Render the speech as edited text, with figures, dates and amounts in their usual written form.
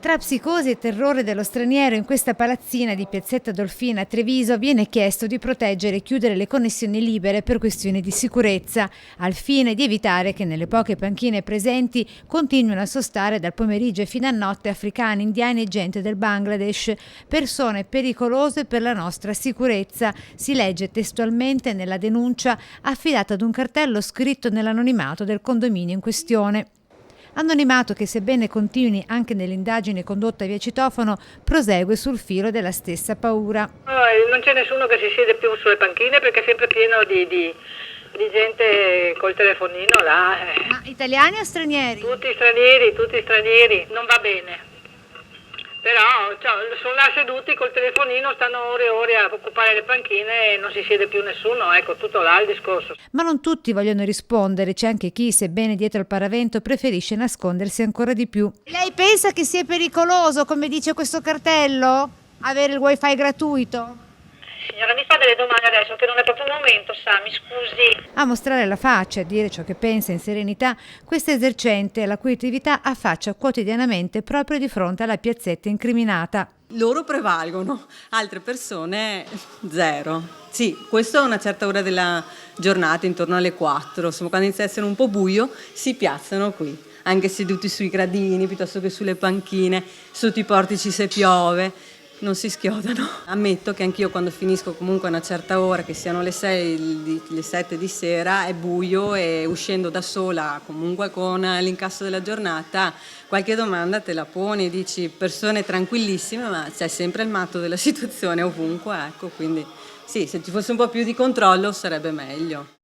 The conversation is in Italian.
Tra psicosi e terrore dello straniero, in questa palazzina di Piazzetta Dolfina a Treviso viene chiesto di proteggere e chiudere le connessioni libere per questioni di sicurezza, al fine di evitare che nelle poche panchine presenti continuino a sostare dal pomeriggio fino a notte africani, indiani e gente del Bangladesh, persone pericolose per la nostra sicurezza. Si legge testualmente nella denuncia affidata ad un cartello scritto nell'anonimato del condominio in questione. Anonimato che, sebbene continui anche nell'indagine condotta via citofono, prosegue sul filo della stessa paura. Non c'è nessuno che si siede più sulle panchine perché è sempre pieno di gente col telefonino là. Ma italiani o stranieri? Tutti stranieri, non va bene. Però sono là seduti col telefonino, stanno ore e ore a occupare le panchine e non si siede più nessuno, ecco, tutto là il discorso. Ma non tutti vogliono rispondere, c'è anche chi, sebbene dietro il paravento, preferisce nascondersi ancora di più. Lei pensa che sia pericoloso, come dice questo cartello, avere il wifi gratuito? Signora, mi fa delle domande adesso che non è proprio il momento, sa, mi scusi. A mostrare la faccia e a dire ciò che pensa in serenità, questa esercente la cui attività affaccia quotidianamente proprio di fronte alla piazzetta incriminata. Loro prevalgono, altre persone zero. Sì, questo a una certa ora della giornata, intorno alle 4, insomma, quando inizia a essere un po' buio, si piazzano qui, anche seduti sui gradini piuttosto che sulle panchine, sotto i portici se piove. Non si schiodano. Ammetto che anch'io quando finisco comunque a una certa ora, che siano le 6, le 7 di sera, è buio e uscendo da sola, comunque con l'incasso della giornata, qualche domanda te la poni, dici persone tranquillissime, ma c'è sempre il matto della situazione ovunque, ecco, quindi sì, se ci fosse un po' più di controllo sarebbe meglio.